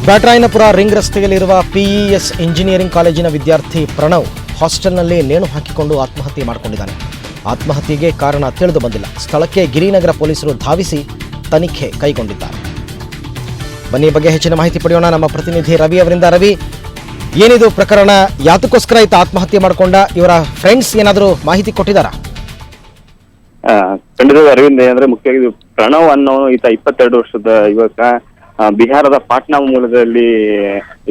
Byatarayanapura ring ರಸ್ತೆಯಲ್ಲಿರುವ PES engineering ಕಾಲೇಜಿನ ವಿದ್ಯಾರ್ಥಿ ಪ್ರಣವ್ ಹಾಸ್ಟೆಲ್ನಲ್ಲಿ ನೇಣು ಹಾಕಿಕೊಂಡು ಆತ್ಮಹತ್ಯೆ ಮಾಡಿಕೊಂಡಿದ್ದಾನೆ. ಆತ್ಮಹತ್ಯೆಗೆ ಕಾರಣ ತಿಳಿದು ಬಂದಿಲ್ಲ. ಸ್ಥಳಕ್ಕೆ ಗಿರಿನಗರ ಪೊಲೀಸರು ಧಾವಿಸಿ ತನಿಖೆ ಕೈಗೊಂಡಿದ್ದಾರೆ. ಬನ್ನಿ ಬಗ್ಗೆ ಹೆಚ್ಚಿನ ಮಾಹಿತಿ ಪಡೆಯೋಣ ನಮ್ಮ ಪ್ರತಿನಿಧಿ ರವಿ ಅವರಿಂದ. ರವಿ, ಏನಿದು ಪ್ರಕರಣ? ಯಾತಕ್ಕೋಸ್ಕರ ಈತ ಆತ್ಮಹತ್ಯೆ ಮಾಡಿಕೊಂಡ? ಇವರ ಫ್ರೆಂಡ್ಸ್ ಏನಾದರೂ ಮಾಹಿತಿ ಕೊಟ್ಟಿದ್ದಾರಾ? ಖಂಡಿತ ಅರವಿಂದ್, ಅಂದ್ರೆ ಮುಖ್ಯವಾಗಿ ಪ್ರಣವ್ ಅನ್ನೋ ಈತ 22 ವರ್ಷದ ಯುವಕ. ಬಿಹಾರದ ಪಾಟ್ನಾ ಮೂಲದಲ್ಲಿ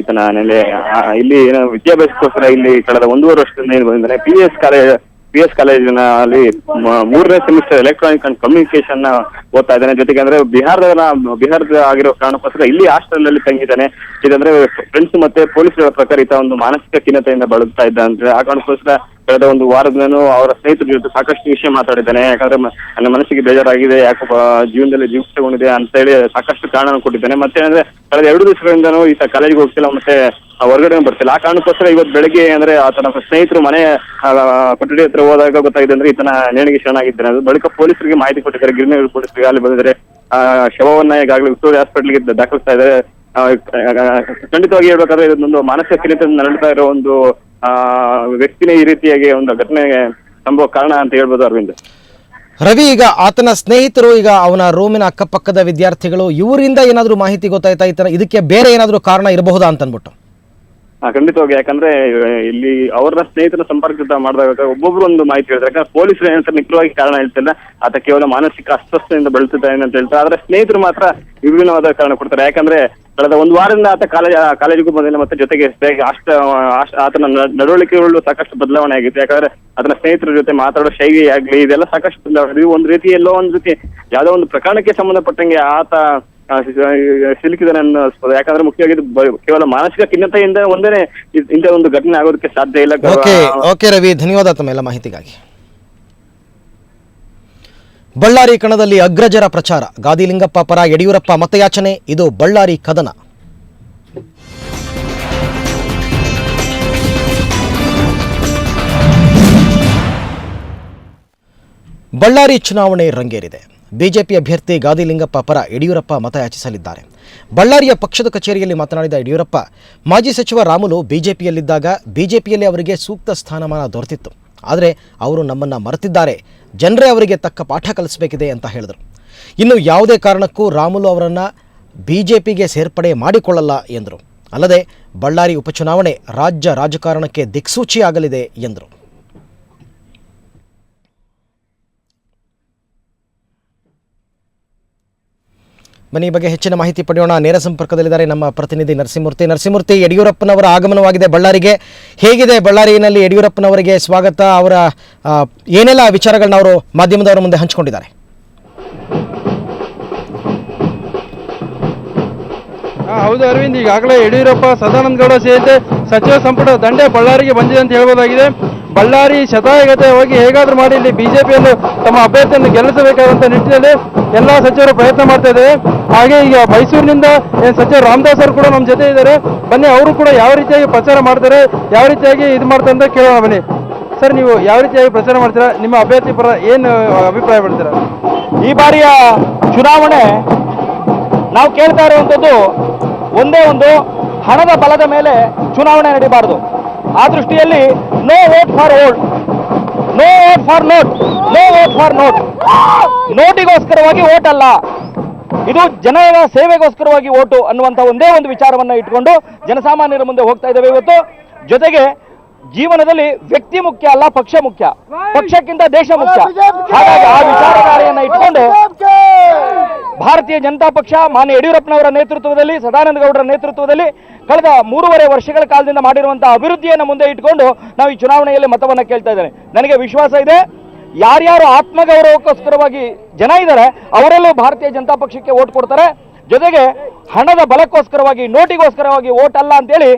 ಈತನ ನೆಲೆ. ಇಲ್ಲಿ ಏನೋ ವಿದ್ಯಾಭ್ಯಾಸಕ್ಕೋಸ್ಕರ ಇಲ್ಲಿ ಕಳೆದ 1.5 ವರ್ಷದಿಂದ ಏನು ಬಂದಿದ್ದಾನೆ. ಪಿ ಎಸ್ ಕಾಲೇಜಿನಲ್ಲಿ 3ನೇ ಸೆಮಿಸ್ಟರ್ ಎಲೆಕ್ಟ್ರಾನಿಕ್ ಅಂಡ್ ಕಮ್ಯುನಿಕೇಶನ್ ಓದ್ತಾ ಇದ್ದಾನೆ. ಜೊತೆಗೆ ಅಂದ್ರೆ ಬಿಹಾರದ ಆಗಿರೋ ಕಾರಣಕ್ಕೋಸ್ಕರ ಇಲ್ಲಿ ಹಾಸ್ಟೆಲ್ ನಲ್ಲಿ ತಂಗಿದ್ದಾನೆ. ಇದಂದ್ರೆ ಫ್ರೆಂಡ್ಸ್ ಮತ್ತೆ ಪೊಲೀಸರ ಪ್ರಕಾರ ಈತ ಒಂದು ಮಾನಸಿಕ ಖಿನ್ನತೆಯಿಂದ ಬಳಲ್ತಾ ಇದ್ದ ಅಂತ. ಆ ಕಾರಣಕ್ಕೋಸ್ಕರ ಕಳೆದ 1 ವಾರದಿಂದನೂ ಅವರ ಸ್ನೇಹಿತರ ಜೊತೆ ಸಾಕಷ್ಟು ವಿಷಯ ಮಾತಾಡಿದ್ದಾನೆ. ಯಾಕಂದ್ರೆ ನನ್ನ ಮನಸ್ಸಿಗೆ ಬೇಜಾರಾಗಿದೆ, ಯಾಕಪ್ಪ ಜೀವನದಲ್ಲಿ ಜೀವ ತಗೊಂಡಿದೆ ಅಂತ ಹೇಳಿ ಸಾಕಷ್ಟು ಕಾರಣ ಕೊಟ್ಟಿದ್ದಾನೆ. ಮತ್ತೆ ಅಂದ್ರೆ ಕಳೆದ 2 ದಿವಸಗಳಿಂದನೂ ಈತ ಕಾಲೇಜಿಗೆ ಹೋಗ್ತಿಲ್ಲ, ಮತ್ತೆ ಹೊರಗಡೆ ಬರ್ತಿಲ್ಲ. ಆ ಕಾರಣಕ್ಕೋಸ್ಕರ ಇವತ್ತು ಬೆಳಗ್ಗೆ ಅಂದ್ರೆ ಆತನ ಸ್ನೇಹಿತರು ಮನೆ ಕೊಠಡಿ ಹತ್ರ ಹೋದಾಗ ಗೊತ್ತಾಗಿದೆ ಅಂದ್ರೆ ಈತನ ನೇಣಿಗೆ ಶರಣಾಗಿದ್ದಾನೆ. ಅದು ಬಳಿಕ ಪೊಲೀಸರಿಗೆ ಮಾಹಿತಿ ಕೊಟ್ಟಿದ್ದಾರೆ. ಗಿರಿನಗರ ಪೊಲೀಸರಿಗೆ ಅಲ್ಲಿ ಬಂದಿದ್ದಾರೆ. ಶವವನ್ನ ಈಗಾಗಲೇ ವಿಕ್ಟೋರಿಯಾ ಹಾಸ್ಪಿಟಲ್ಗೆ ದಾಖಲಿಸ್ತಾ ಇದ್ದಾರೆ. ಖಂಡಿತವಾಗಿ ಹೇಳ್ಬೇಕಾದ್ರೆ ಇದೊಂದು ಮಾನಸಿಕ ಖಿನ್ನತೆಯಿಂದ ನರಳ್ತಾ ಇರೋ ಒಂದು ವ್ಯಕ್ತಿನೇ ಈ ರೀತಿಯಾಗಿ ಒಂದು ಘಟನೆ ಸಂಭವ ಕಾರಣ ಅಂತ ಹೇಳ್ಬೋದು ಅರವಿಂದ್. ರವಿ, ಈಗ ಆತನ ಸ್ನೇಹಿತರು, ಈಗ ಅವನ ರೂಮಿನ ಅಕ್ಕಪಕ್ಕದ ವಿದ್ಯಾರ್ಥಿಗಳು, ಇವರಿಂದ ಏನಾದರೂ ಮಾಹಿತಿ ಗೊತ್ತಾಯ್ತಾ ಇದಕ್ಕೆ ಬೇರೆ ಏನಾದರೂ ಕಾರಣ ಇರಬಹುದಾ ಅಂತ ಅಂದ್ಬಿಟ್ಟು? ಖಂಡಿತವಾಗಿ. ಯಾಕಂದ್ರೆ ಇಲ್ಲಿ ಅವರ ಸ್ನೇಹಿತರ ಸಂಪರ್ಕ ಮಾಡಿದಾಗ ಒಬ್ಬೊಬ್ರು ಒಂದು ಮಾಹಿತಿ ಹೇಳ್ತಾರೆ. ಯಾಕಂದ್ರೆ ಪೊಲೀಸರು ಏನಂತ ನಿಖರವಾಗಿ ಕಾರಣ ಹೇಳ್ತಿಲ್ಲ, ಆತ ಕೇವಲ ಮಾನಸಿಕ ಅಸ್ವಸ್ಥತೆಯಿಂದ ಬಳಲ್ತಿದ್ದಾನೆ ಅಂತ ಹೇಳ್ತಾರೆ. ಆದ್ರೆ ಸ್ನೇಹಿತರು ಮಾತ್ರ ವಿಭಿನ್ನವಾದ ಕಾರಣ ಕೊಡ್ತಾರೆ. ಯಾಕಂದ್ರೆ ಕಳೆದ 1 ವಾರದಿಂದ ಆತ ಕಾಲೇಜಿಗೂ ಬಂದಿಲ್ಲ, ಮತ್ತೆ ಜೊತೆಗೆ ಆತನ ನಡವಳಿಕೆಗಳು ಸಾಕಷ್ಟು ಬದಲಾವಣೆ ಆಗಿತ್ತು. ಯಾಕಂದ್ರೆ ಆತನ ಸ್ನೇಹಿತರ ಜೊತೆ ಮಾತಾಡೋ ಶೈಲಿ ಆಗ್ಲಿ, ಇದೆಲ್ಲ ಸಾಕಷ್ಟು ಬದಲಾವಣೆ. ಒಂದು ರೀತಿ ಎಲ್ಲೋ ಒಂದು ರೀತಿ ಯಾವುದೋ ಒಂದು ಪ್ರಕರಣಕ್ಕೆ ಸಂಬಂಧಪಟ್ಟಂಗೆ ಆತ ಸಿಲುಕಿದಾನೆ ಅನ್ನಿಸ್ಬೋದು. ಯಾಕಂದ್ರೆ ಮುಖ್ಯವಾಗಿ ಕೇವಲ ಮಾನಸಿಕ ಖಿನ್ನತೆಯಿಂದ ಒಂದೇ ಇಂಥ ಒಂದು ಘಟನೆ ಆಗೋದಕ್ಕೆ ಸಾಧ್ಯ ಇಲ್ಲ. ಓಕೆ ರವಿ, ಧನ್ಯವಾದ ತಮ್ಮೆಲ್ಲ ಮಾಹಿತಿಗಾಗಿ. ಬಳ್ಳಾರಿ ಕಣದಲ್ಲಿ ಅಗ್ರಜರ ಪ್ರಚಾರ. ಗಾದಿಲಿಂಗಪ್ಪ ಪರ ಯಡಿಯೂರಪ್ಪ ಮತಯಾಚನೆ. ಇದು ಬಳ್ಳಾರಿ ಕದನ. ಬಳ್ಳಾರಿ ಚುನಾವಣೆ ರಂಗೇರಿದೆ. ಬಿಜೆಪಿ ಅಭ್ಯರ್ಥಿ ಗಾದಿಲಿಂಗಪ್ಪ ಪರ ಯಡಿಯೂರಪ್ಪ ಮತಯಾಚಿಸಲಿದ್ದಾರೆ. ಬಳ್ಳಾರಿಯ ಪಕ್ಷದ ಕಚೇರಿಯಲ್ಲಿ ಮಾತನಾಡಿದ ಯಡಿಯೂರಪ್ಪ, ಮಾಜಿ ಸಚಿವ ರಾಮುಲು ಬಿಜೆಪಿಯಲ್ಲಿದ್ದಾಗ ಬಿಜೆಪಿಯಲ್ಲಿ ಅವರಿಗೆ ಸೂಕ್ತ ಸ್ಥಾನಮಾನ ದೊರೆತಿತ್ತು. ಆದರೆ ಅವರು ನಮ್ಮನ್ನು ಮರೆತಿದ್ದಾರೆ. ಜನರೇ ಅವರಿಗೆ ತಕ್ಕ ಪಾಠ ಕಲಿಸಬೇಕಿದೆ ಅಂತ ಹೇಳಿದರು. ಇನ್ನು ಯಾವುದೇ ಕಾರಣಕ್ಕೂ ರಾಮುಲು ಅವರನ್ನು ಬಿಜೆಪಿಗೆ ಸೇರ್ಪಡೆ ಮಾಡಿಕೊಳ್ಳಲ್ಲ ಎಂದರು. ಅಲ್ಲದೆ ಬಳ್ಳಾರಿ ಉಪಚುನಾವಣೆ ರಾಜ್ಯ ರಾಜಕಾರಣಕ್ಕೆ ದಿಕ್ಸೂಚಿಯಾಗಲಿದೆ ಎಂದರು. ಬನ್ನಿ ಈ ಬಗ್ಗೆ ಹೆಚ್ಚಿನ ಮಾಹಿತಿ ಪಡೆಯೋಣ. ನೇರ ಸಂಪರ್ಕದಲ್ಲಿದ್ದಾರೆ ನಮ್ಮ ಪ್ರತಿನಿಧಿ ನರಸಿಂಹಮೂರ್ತಿ. ಯಡಿಯೂರಪ್ಪನವರ ಆಗಮನವಾಗಿದೆ ಬಳ್ಳಾರಿಗೆ. ಹೇಗಿದೆ ಬಳ್ಳಾರಿಯಲ್ಲಿ ಯಡಿಯೂರಪ್ಪನವರಿಗೆ ಸ್ವಾಗತ? ಅವರ ಏನೆಲ್ಲ ವಿಚಾರಗಳನ್ನ ಅವರು ಮಾಧ್ಯಮದವರ ಮುಂದೆ ಹಂಚಿಕೊಂಡಿದ್ದಾರೆ? ಹೌದು ಅರವಿಂದ್, ಈಗಾಗಲೇ ಯಡಿಯೂರಪ್ಪ ಸದಾನಂದ ಗೌಡ ಸೇರಿದಂತೆ ಸಚಿವ ಸಂಪುಟ ದಂಡೆ ಬಳ್ಳಾರಿಗೆ ಬಂದಿದೆ ಅಂತ ಹೇಳ್ಬೋದಾಗಿದೆ. ಬಳ್ಳಾರಿ ಶತಾಯಗತವಾಗಿ ಹೇಗಾದರೂ ಮಾಡಿ ಇಲ್ಲಿ ಬಿಜೆಪಿಯನ್ನು ತಮ್ಮ ಅಭ್ಯರ್ಥಿಯನ್ನು ಗೆಲ್ಲಿಸಬೇಕಾದಂಥ ನಿಟ್ಟಿನಲ್ಲಿ ಎಲ್ಲ ಸಚಿವರು ಪ್ರಯತ್ನ ಮಾಡ್ತಾ ಇದ್ದಾರೆ. ಹಾಗೆ ಈಗ ಮೈಸೂರಿನಿಂದ ಸಚಿವ ರಾಮದಾಸ್ ಅವರು ಕೂಡ ನಮ್ಮ ಜೊತೆ ಇದ್ದಾರೆ. ಬನ್ನಿ, ಅವರು ಕೂಡ ಯಾವ ರೀತಿಯಾಗಿ ಪ್ರಚಾರ ಮಾಡ್ತಾರೆ, ಯಾವ ರೀತಿಯಾಗಿ ಇದು ಮಾಡ್ತಾರೆ ಅಂತ ಕೇಳೋಣ. ಬನ್ನಿ ಸರ್, ನೀವು ಯಾವ ರೀತಿಯಾಗಿ ಪ್ರಚಾರ ಮಾಡ್ತೀರಾ? ನಿಮ್ಮ ಅಭ್ಯರ್ಥಿ ಪರ ಏನು ಅಭಿಪ್ರಾಯ ಪಡ್ತೀರಾ? ಈ ಬಾರಿಯ ಚುನಾವಣೆ ನಾವು ಕೇಳ್ತಾ ಇರುವಂಥದ್ದು ಒಂದೇ ಒಂದು, ಹಣದ ಬಲದ ಮೇಲೆ ಚುನಾವಣೆ ನಡೀಬಾರದು. ಆ ದೃಷ್ಟಿಯಲ್ಲಿ no vote for old, no vote for note, no vote for note. ನೋಟಿಗೋಸ್ಕರವಾಗಿ ಓಟ್ ಅಲ್ಲ, ಇದು ಜನರ ಸೇವೆಗೋಸ್ಕರವಾಗಿ ಓಟು ಅನ್ನುವಂಥ ಒಂದೇ ಒಂದು ವಿಚಾರವನ್ನು ಇಟ್ಕೊಂಡು ಜನಸಾಮಾನ್ಯರ ಮುಂದೆ ಹೋಗ್ತಾ ಇದ್ದೇವೆ ಇವತ್ತು. ಜೊತೆಗೆ ಜೀವನದಲ್ಲಿ ವ್ಯಕ್ತಿ ಮುಖ್ಯ ಅಲ್ಲ, ಪಕ್ಷ ಮುಖ್ಯ, ಪಕ್ಷಕ್ಕಿಂತ ದೇಶ ಮುಖ್ಯ. ಹಾಗಾಗಿ ಆ ವಿಚಾರಧಾರೆಯನ್ನು ಇಟ್ಕೊಂಡು ಭಾರತೀಯ ಜನತಾ ಪಕ್ಷ ಮಾನ್ಯ ಯಡಿಯೂರಪ್ಪನವರ ನೇತೃತ್ವದಲ್ಲಿ, ಸದಾನಂದ ಗೌಡರ ನೇತೃತ್ವದಲ್ಲಿ ಕಳೆದ 3.5 ವರ್ಷಗಳ ಕಾಲದಿಂದ ಮಾಡಿರುವಂತಹ ಅಭಿವೃದ್ಧಿಯನ್ನು ಮುಂದೆ ಇಟ್ಕೊಂಡು ನಾವು ಈ ಚುನಾವಣೆಯಲ್ಲಿ ಮತವನ್ನು ಕೇಳ್ತಾ ಇದ್ದೇನೆ. ನನಗೆ ವಿಶ್ವಾಸ ಇದೆ, ಯಾರ್ಯಾರು ಆತ್ಮಗೌರವಕ್ಕೋಸ್ಕರವಾಗಿ ಜನ ಇದ್ದಾರೆ ಅವರೆಲ್ಲೂ ಭಾರತೀಯ ಜನತಾ ಪಕ್ಷಕ್ಕೆ ಓಟ್ ಕೊಡ್ತಾರೆ. ಜೊತೆಗೆ ಹಣದ ಬಲಕ್ಕೋಸ್ಕರವಾಗಿ, ನೋಟಿಗೋಸ್ಕರವಾಗಿ ಓಟ್ ಅಲ್ಲ ಅಂತೇಳಿ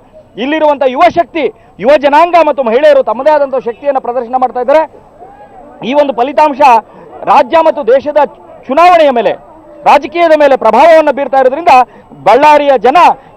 ಇಲ್ಲಿರುವಂಥ ಯುವ ಶಕ್ತಿ, ಯುವ ಜನಾಂಗ ಮತ್ತು ಮಹಿಳೆಯರು ತಮ್ಮದೇ ಆದಂಥ ಶಕ್ತಿಯನ್ನು ಪ್ರದರ್ಶನ ಮಾಡ್ತಾ ಇದ್ದಾರೆ. ಈ ಒಂದು ಫಲಿತಾಂಶ ರಾಜ್ಯ ಮತ್ತು ದೇಶದ ಚುನಾವಣೆಯ ಮೇಲೆ, ರಾಜಕೀಯದ ಮೇಲೆ ಪ್ರಭಾವವನ್ನು ಬೀರ್ತಾ ಇರೋದ್ರಿಂದ ಬಳ್ಳಾರಿಯ ಜನ